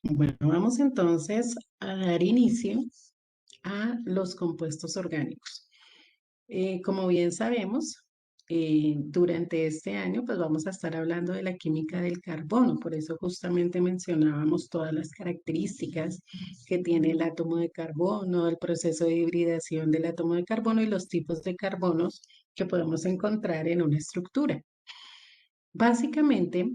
Bueno, vamos entonces a dar inicio a los compuestos orgánicos. Como bien sabemos, durante este año pues vamos a estar hablando de la química del carbono, por eso justamente mencionábamos todas las características que tiene el átomo de carbono, el proceso de hibridación del átomo de carbono y los tipos de carbonos que podemos encontrar en una estructura. Básicamente,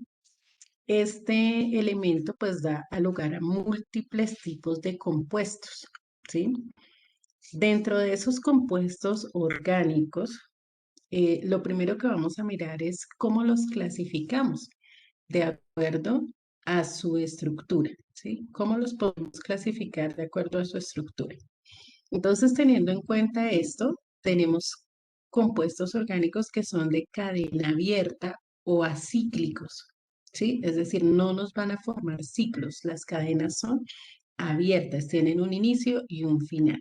este elemento pues da a lugar a múltiples tipos de compuestos, ¿sí? Dentro de esos compuestos orgánicos, lo primero que vamos a mirar es cómo los clasificamos de acuerdo a su estructura, ¿sí? ¿Cómo los podemos clasificar de acuerdo a su estructura? Entonces, teniendo en cuenta esto, tenemos compuestos orgánicos que son de cadena abierta o acíclicos, ¿sí? Es decir, no nos van a formar ciclos, las cadenas son abiertas, tienen un inicio y un final.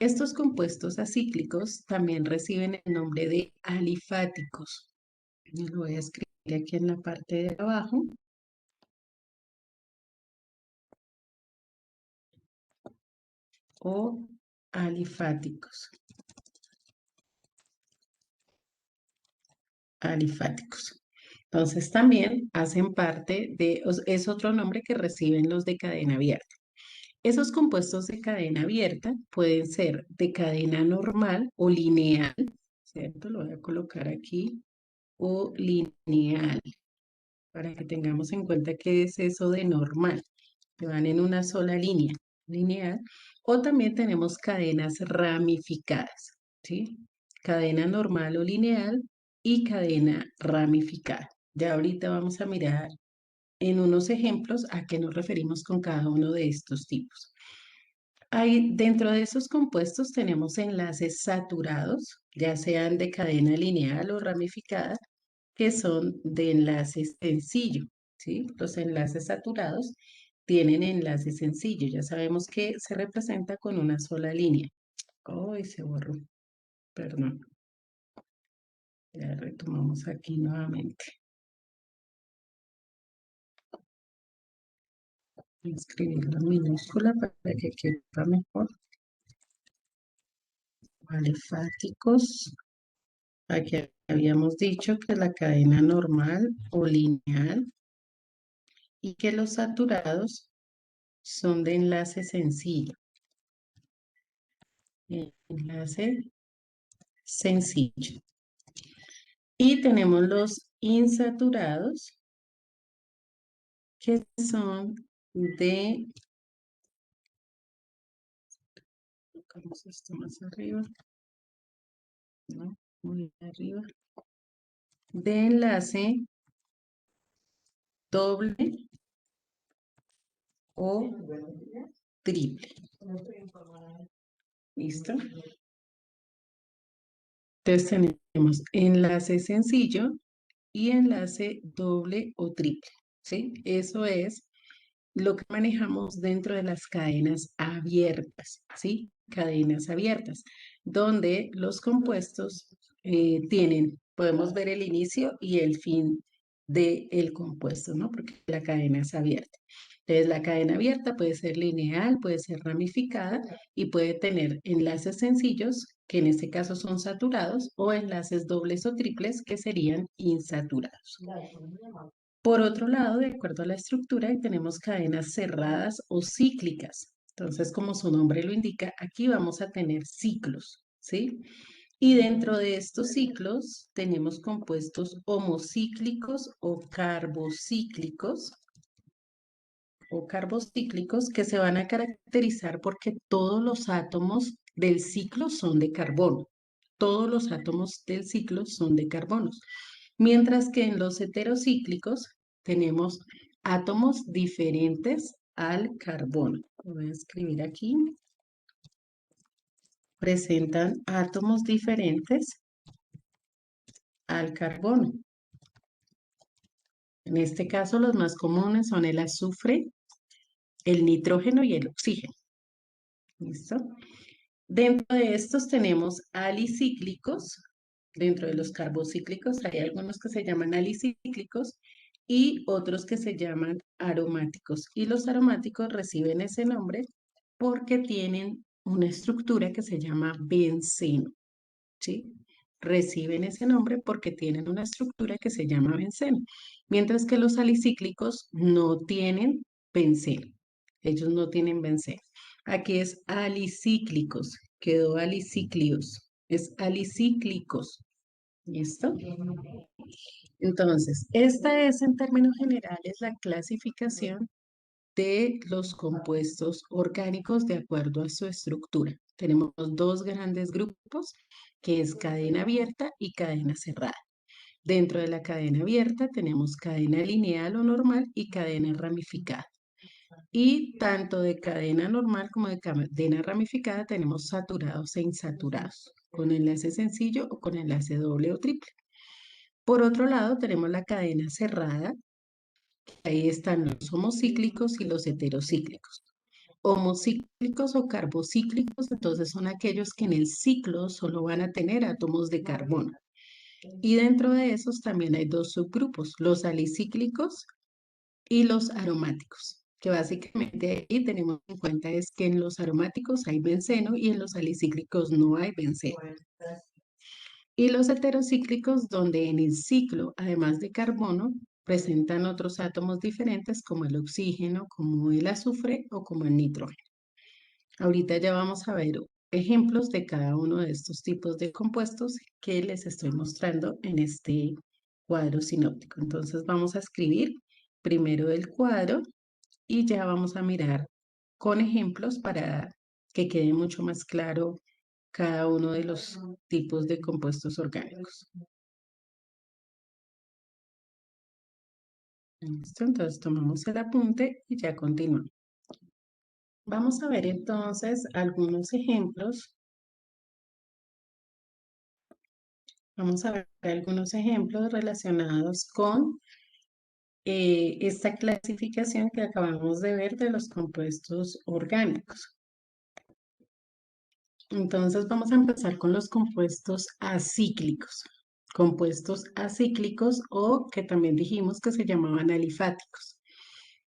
Estos compuestos acíclicos también reciben el nombre de alifáticos. Lo voy a escribir aquí en la parte de abajo. O alifáticos. Alifáticos. Entonces también hacen parte de, es otro nombre que reciben los de cadena abierta. Esos compuestos de cadena abierta pueden ser de cadena normal o lineal, ¿cierto? Lo voy a colocar aquí, o lineal, para que tengamos en cuenta qué es eso de normal, que van en una sola línea, lineal, o también tenemos cadenas ramificadas, ¿sí? Cadena normal o lineal y cadena ramificada. Ya ahorita vamos a mirar en unos ejemplos a qué nos referimos con cada uno de estos tipos. Hay, dentro de esos compuestos tenemos enlaces saturados, ya sean de cadena lineal o ramificada, que son de enlace sencillo, ¿sí? Los enlaces saturados tienen enlace sencillo, ya sabemos que se representa con una sola línea. ¡Ay, se borró! Perdón. Ya retomamos aquí nuevamente. Voy a escribirlo en minúscula para que quepa mejor. Alifáticos. Aquí habíamos dicho que la cadena normal o lineal y que los saturados son de enlace sencillo. Enlace sencillo. Y tenemos los insaturados, que son de, colocamos esto más arriba, ¿no? Muy arriba, de enlace doble o triple. ¿Listo? Entonces tenemos enlace sencillo y enlace doble o triple, ¿sí? Eso es lo que manejamos dentro de las cadenas abiertas, ¿sí? Cadenas abiertas, donde los compuestos tienen, podemos ver el inicio y el fin del compuesto, ¿no? Porque la cadena es abierta. Entonces, la cadena abierta puede ser lineal, puede ser ramificada y puede tener enlaces sencillos, que en este caso son saturados, o enlaces dobles o triples, que serían insaturados. Por otro lado, de acuerdo a la estructura, tenemos cadenas cerradas o cíclicas. Entonces, como su nombre lo indica, aquí vamos a tener ciclos, ¿sí? Y dentro de estos ciclos tenemos compuestos homocíclicos o carbocíclicos que se van a caracterizar porque todos los átomos del ciclo son de carbono. Todos los átomos del ciclo son de carbonos. Mientras que en los heterocíclicos tenemos átomos diferentes al carbono. Lo voy a escribir aquí. Presentan átomos diferentes al carbono. En este caso, los más comunes son el azufre, el nitrógeno y el oxígeno. ¿Listo? Dentro de estos tenemos alicíclicos. Dentro de los carbocíclicos hay algunos que se llaman alicíclicos y otros que se llaman aromáticos. Y los aromáticos reciben ese nombre porque tienen una estructura que se llama benceno, ¿sí? Reciben ese nombre porque tienen una estructura que se llama benceno, mientras que los alicíclicos no tienen benceno. Ellos no tienen benceno. Aquí es alicíclicos, quedó alicíclicos, es alicíclicos. ¿Listo? Entonces, esta es en términos generales la clasificación de los compuestos orgánicos de acuerdo a su estructura. Tenemos dos grandes grupos, que es cadena abierta y cadena cerrada. Dentro de la cadena abierta tenemos cadena lineal o normal y cadena ramificada. Y tanto de cadena normal como de cadena ramificada tenemos saturados e insaturados, con enlace sencillo o con enlace doble o triple. Por otro lado, tenemos la cadena cerrada. Ahí están los homocíclicos y los heterocíclicos. Homocíclicos o carbocíclicos, entonces son aquellos que en el ciclo solo van a tener átomos de carbono. Y dentro de esos también hay dos subgrupos, los alicíclicos y los aromáticos, que básicamente ahí tenemos en cuenta es que en los aromáticos hay benceno y en los alicíclicos no hay benceno. Y los heterocíclicos, donde en el ciclo, además de carbono, presentan otros átomos diferentes como el oxígeno, como el azufre o como el nitrógeno. Ahorita ya vamos a ver ejemplos de cada uno de estos tipos de compuestos que les estoy mostrando en este cuadro sinóptico. Entonces vamos a escribir primero el cuadro y ya vamos a mirar con ejemplos para que quede mucho más claro cada uno de los tipos de compuestos orgánicos. Listo, entonces tomamos el apunte y ya continuamos. Vamos a ver entonces algunos ejemplos. Vamos a ver algunos ejemplos relacionados con esta clasificación que acabamos de ver de los compuestos orgánicos. Entonces vamos a empezar con los compuestos acíclicos. Compuestos acíclicos o que también dijimos que se llamaban alifáticos.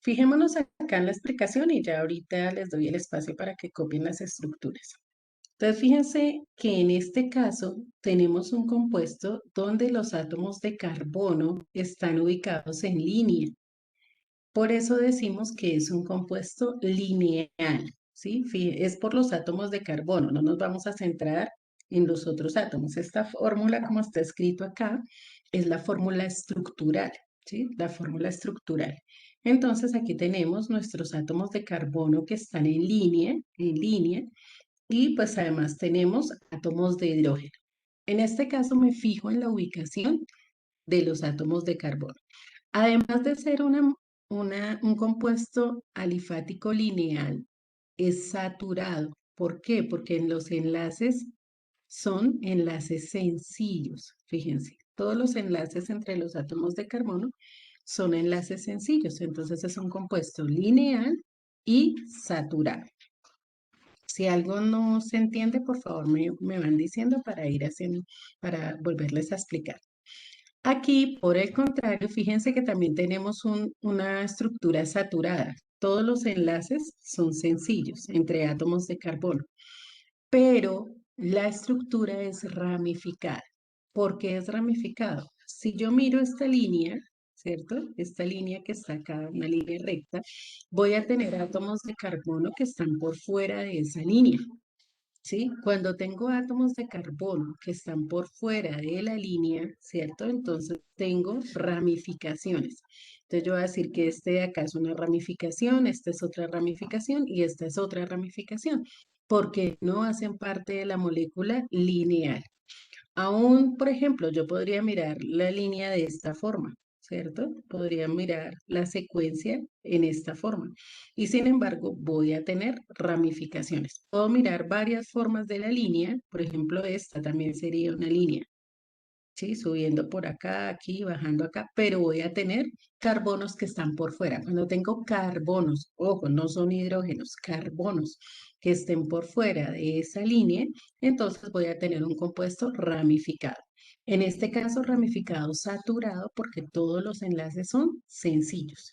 Fijémonos acá en la explicación y ya ahorita les doy el espacio para que copien las estructuras. Entonces, fíjense que en este caso tenemos un compuesto donde los átomos de carbono están ubicados en línea. Por eso decimos que es un compuesto lineal, ¿sí? Es por los átomos de carbono, no nos vamos a centrar en los otros átomos. Esta fórmula, como está escrito acá, es la fórmula estructural, ¿sí? La fórmula estructural. Entonces, aquí tenemos nuestros átomos de carbono que están en línea, y pues además tenemos átomos de hidrógeno. En este caso me fijo en la ubicación de los átomos de carbono. Además de ser un compuesto alifático lineal, es saturado. ¿Por qué? Porque en los enlaces son enlaces sencillos. Fíjense, todos los enlaces entre los átomos de carbono son enlaces sencillos. Entonces es un compuesto lineal y saturado. Si algo no se entiende, por favor me van diciendo para ir haciendo, para volverles a explicar. Aquí, por el contrario, fíjense que también tenemos una estructura saturada. Todos los enlaces son sencillos entre átomos de carbono, pero la estructura es ramificada. ¿Por qué es ramificado? Si yo miro esta línea, ¿cierto? Esta línea que está acá, una línea recta, voy a tener átomos de carbono que están por fuera de esa línea. ¿Sí? Cuando tengo átomos de carbono que están por fuera de la línea, ¿cierto? Entonces tengo ramificaciones. Entonces yo voy a decir que este de acá es una ramificación, esta es otra ramificación y esta es otra ramificación, porque no hacen parte de la molécula lineal. Aún, por ejemplo, yo podría mirar la línea de esta forma, ¿cierto? Podría mirar la secuencia en esta forma. Y sin embargo, voy a tener ramificaciones. Puedo mirar varias formas de la línea. Por ejemplo, esta también sería una línea. ¿Sí? Subiendo por acá, aquí, bajando acá, pero voy a tener carbonos que están por fuera. Cuando tengo carbonos, ojo, no son hidrógenos, carbonos que estén por fuera de esa línea, entonces voy a tener un compuesto ramificado. En este caso, ramificado saturado porque todos los enlaces son sencillos.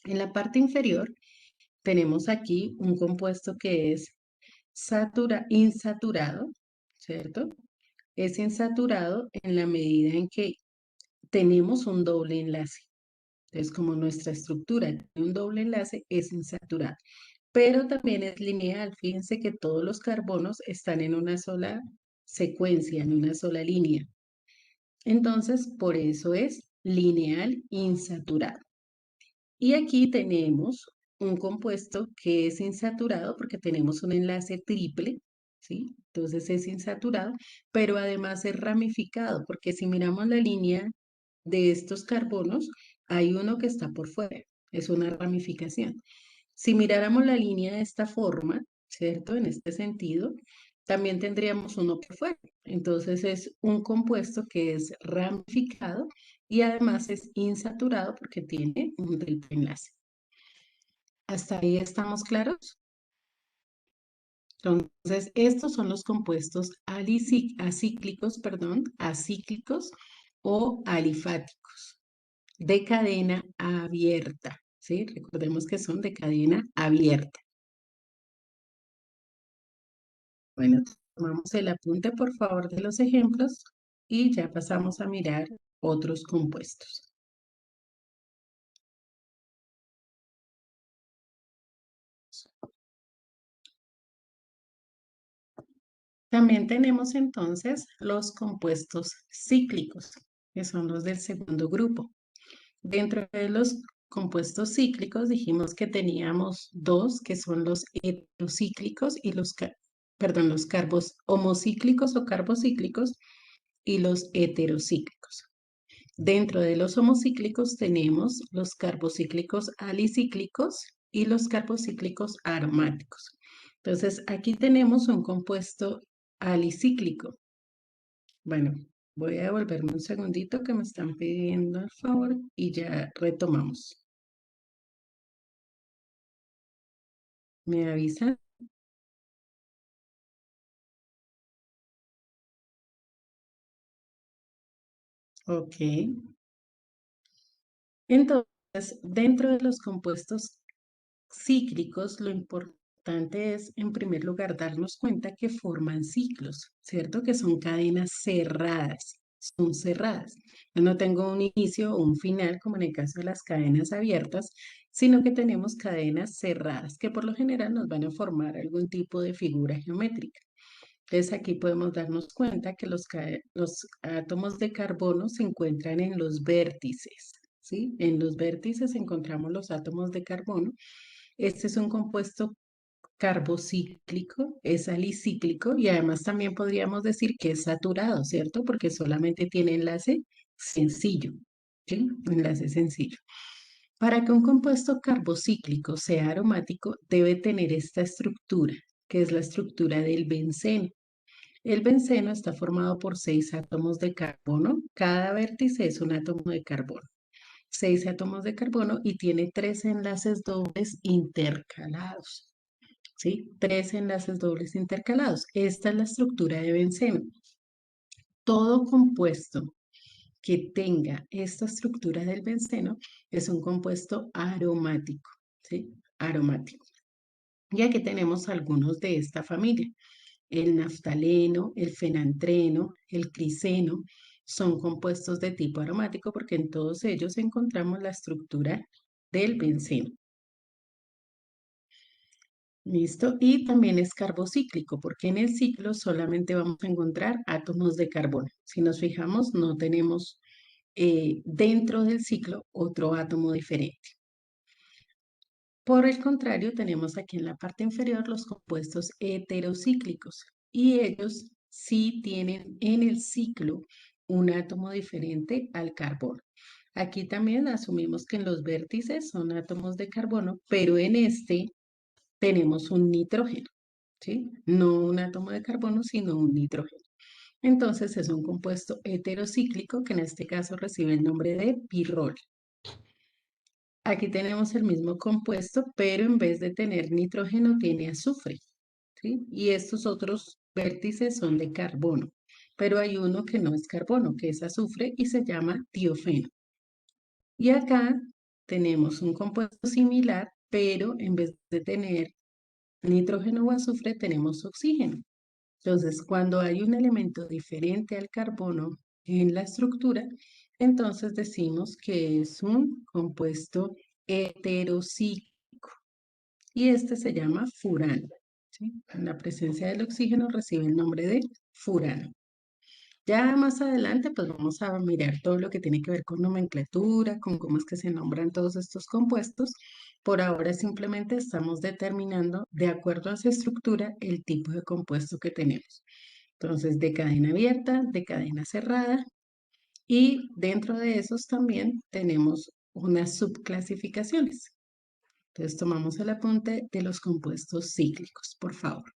En la parte inferior tenemos aquí un compuesto que es insaturado, ¿cierto? Es insaturado en la medida en que tenemos un doble enlace. Entonces, como nuestra estructura tiene un doble enlace, es insaturado. Pero también es lineal. Fíjense que todos los carbonos están en una sola secuencia, en una sola línea. Entonces, por eso es lineal insaturado. Y aquí tenemos un compuesto que es insaturado porque tenemos un enlace triple, ¿sí? Entonces es insaturado, pero además es ramificado, porque si miramos la línea de estos carbonos, hay uno que está por fuera, es una ramificación. Si miráramos la línea de esta forma, ¿cierto? En este sentido, también tendríamos uno por fuera. Entonces es un compuesto que es ramificado y además es insaturado porque tiene un triple enlace. ¿Hasta ahí estamos claros? Entonces, estos son los compuestos acíclicos, acíclicos o alifáticos de cadena abierta, ¿sí? Recordemos que son de cadena abierta. Bueno, tomamos el apunte, por favor, de los ejemplos y ya pasamos a mirar otros compuestos. También tenemos entonces los compuestos cíclicos, que son los del segundo grupo. Dentro de los compuestos cíclicos dijimos que teníamos dos, que son los heterocíclicos y los carbos homocíclicos o carbocíclicos y los heterocíclicos. Dentro de los homocíclicos tenemos los carbocíclicos alicíclicos y los carbocíclicos aromáticos. Entonces, aquí tenemos un compuesto alicíclico. Bueno, voy a devolverme un segundito que me están pidiendo el favor y ya retomamos. ¿Me avisan? Ok. Entonces, dentro de los compuestos cíclicos, lo importante es, en primer lugar, darnos cuenta que forman ciclos, ¿cierto? Que son cadenas cerradas, son cerradas. Yo no tengo un inicio o un final, como en el caso de las cadenas abiertas, sino que tenemos cadenas cerradas, que por lo general nos van a formar algún tipo de figura geométrica. Entonces aquí podemos darnos cuenta que los átomos de carbono se encuentran en los vértices, ¿sí? En los vértices encontramos los átomos de carbono. Este es un compuesto carbocíclico, es alicíclico y además también podríamos decir que es saturado, ¿cierto? Porque solamente tiene enlace sencillo, ¿sí? Enlace sencillo. Para que un compuesto carbocíclico sea aromático, debe tener esta estructura, que es la estructura del benceno. El benceno está formado por 6 átomos de carbono. Cada vértice es un átomo de carbono. 6 átomos de carbono y tiene 3 enlaces dobles intercalados. ¿Sí? 3 enlaces dobles intercalados. Esta es la estructura de benceno. Todo compuesto que tenga esta estructura del benceno es un compuesto aromático. ¿Sí? Aromático. Y aquí tenemos algunos de esta familia. El naftaleno, el fenantreno, el criseno, son compuestos de tipo aromático porque en todos ellos encontramos la estructura del benceno. ¿Listo? Y también es carbocíclico porque en el ciclo solamente vamos a encontrar átomos de carbono. Si nos fijamos, no tenemos dentro del ciclo otro átomo diferente. Por el contrario, tenemos aquí en la parte inferior los compuestos heterocíclicos y ellos sí tienen en el ciclo un átomo diferente al carbono. Aquí también asumimos que en los vértices son átomos de carbono, pero en este tenemos un nitrógeno, ¿sí? No un átomo de carbono, sino un nitrógeno. Entonces es un compuesto heterocíclico que en este caso recibe el nombre de pirrol. Aquí tenemos el mismo compuesto, pero en vez de tener nitrógeno tiene azufre, ¿sí? Y estos otros vértices son de carbono. pero hay uno que no es carbono, que es azufre y se llama tiofeno. Y acá tenemos un compuesto similar, pero en vez de tener nitrógeno o azufre, tenemos oxígeno. Entonces, cuando hay un elemento diferente al carbono en la estructura, entonces decimos que es un compuesto heterocíclico y este se llama furano. ¿Sí? En la presencia del oxígeno recibe el nombre de furano. Ya más adelante, pues vamos a mirar todo lo que tiene que ver con nomenclatura, con cómo es que se nombran todos estos compuestos. Por ahora simplemente estamos determinando, de acuerdo a su estructura, el tipo de compuesto que tenemos. Entonces, de cadena abierta, de cadena cerrada, y dentro de esos también tenemos unas subclasificaciones. Entonces, tomamos el apunte de los compuestos cíclicos, por favor.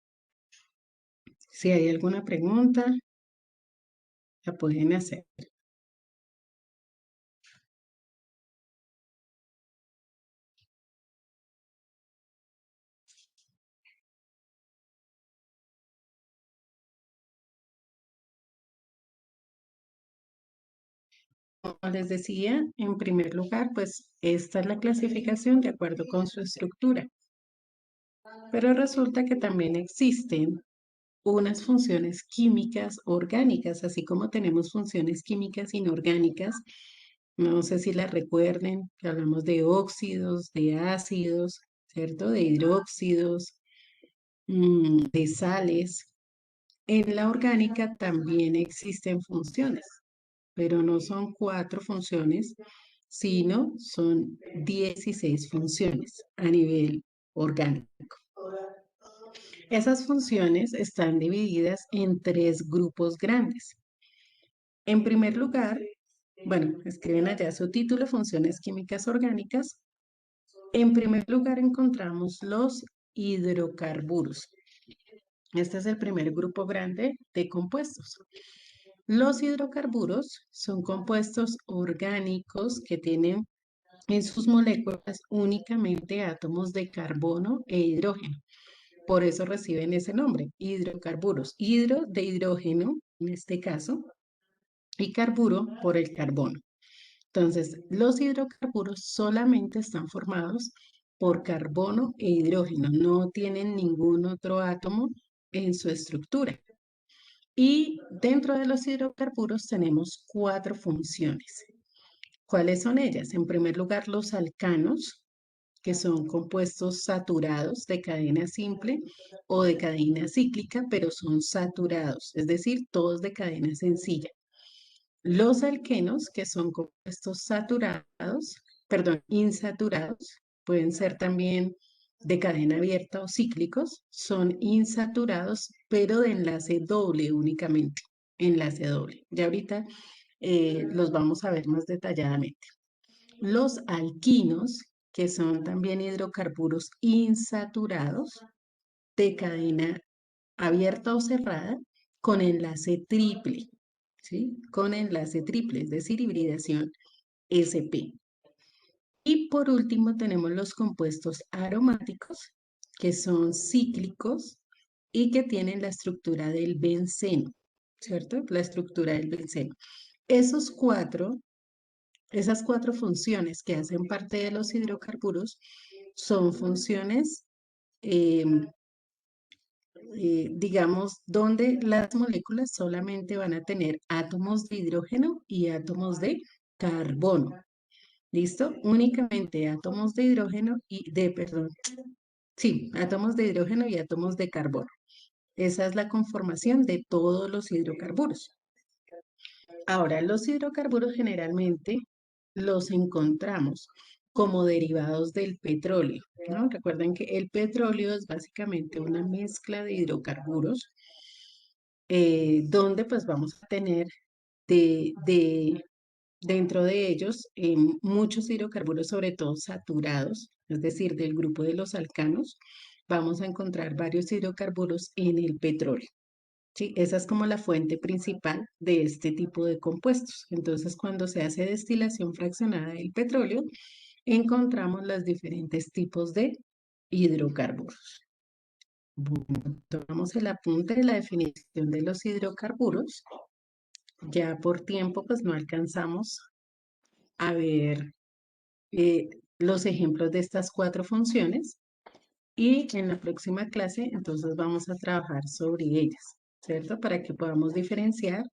Si hay alguna pregunta, la pueden hacer. Como les decía, en primer lugar, pues esta es la clasificación de acuerdo con su estructura. Pero resulta que también existen unas funciones químicas orgánicas, así como tenemos funciones químicas inorgánicas. No sé si las recuerden, que hablamos de óxidos, de ácidos, ¿cierto? De hidróxidos, de sales. En la orgánica también existen funciones, pero no son 4 funciones, sino son 16 funciones a nivel orgánico. Esas funciones están divididas en 3 grupos grandes. En primer lugar, bueno, escriben allá su título, funciones químicas orgánicas. En primer lugar encontramos los hidrocarburos. Este es el primer grupo grande de compuestos. Los hidrocarburos son compuestos orgánicos que tienen en sus moléculas únicamente átomos de carbono e hidrógeno. Por eso reciben ese nombre, hidrocarburos. Hidro de hidrógeno, en este caso, y carburo por el carbono. Entonces, los hidrocarburos solamente están formados por carbono e hidrógeno, no tienen ningún otro átomo en su estructura. Y dentro de los hidrocarburos tenemos 4 funciones. ¿Cuáles son ellas? En primer lugar, los alcanos, que son compuestos saturados de cadena simple o de cadena cíclica, pero son saturados, es decir, todos de cadena sencilla. Los alquenos, que son compuestos saturados, perdón, insaturados, pueden ser también de cadena abierta o cíclicos, son insaturados, pero de enlace doble únicamente, enlace doble. Ya ahorita los vamos a ver más detalladamente. Los alquinos, que son también hidrocarburos insaturados de cadena abierta o cerrada con enlace triple, ¿sí? Con enlace triple, es decir, hibridación sp. Y por último tenemos los compuestos aromáticos, que son cíclicos y que tienen la estructura del benceno, ¿cierto? La estructura del benceno. Esas 4 funciones que hacen parte de los hidrocarburos son funciones eh, digamos, donde las moléculas solamente van a tener átomos de hidrógeno y átomos de carbono. ¿Listo? Únicamente átomos de hidrógeno perdón, sí, átomos de hidrógeno y átomos de carbono. Esa es la conformación de todos los hidrocarburos. Ahora, los hidrocarburos generalmente los encontramos como derivados del petróleo, ¿no? Recuerden que el petróleo es básicamente una mezcla de hidrocarburos donde pues vamos a tener dentro de ellos muchos hidrocarburos, sobre todo saturados, es decir, del grupo de los alcanos, vamos a encontrar varios hidrocarburos en el petróleo. ¿Sí? Esa es como la fuente principal de este tipo de compuestos. Entonces, cuando se hace destilación fraccionada del petróleo, encontramos los diferentes tipos de hidrocarburos. Bueno, tomamos el apunte de la definición de los hidrocarburos. Ya por tiempo, pues no alcanzamos a ver eh, los ejemplos de estas cuatro funciones y en la próxima clase entonces vamos a trabajar sobre ellas, ¿cierto? Para que podamos diferenciar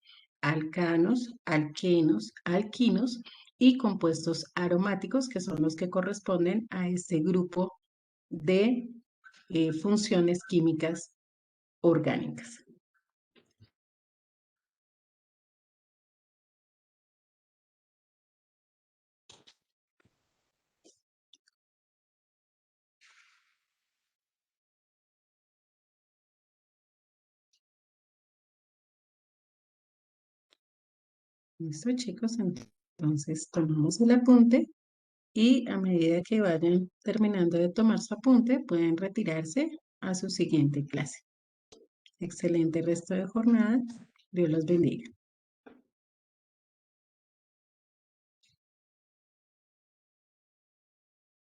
alcanos, alquenos, alquinos y compuestos aromáticos, que son los que corresponden a este grupo de funciones químicas orgánicas. ¿Listo, chicos? Entonces tomamos el apunte y a medida que vayan terminando de tomar su apunte, pueden retirarse a su siguiente clase. Excelente resto de jornada. Dios los bendiga.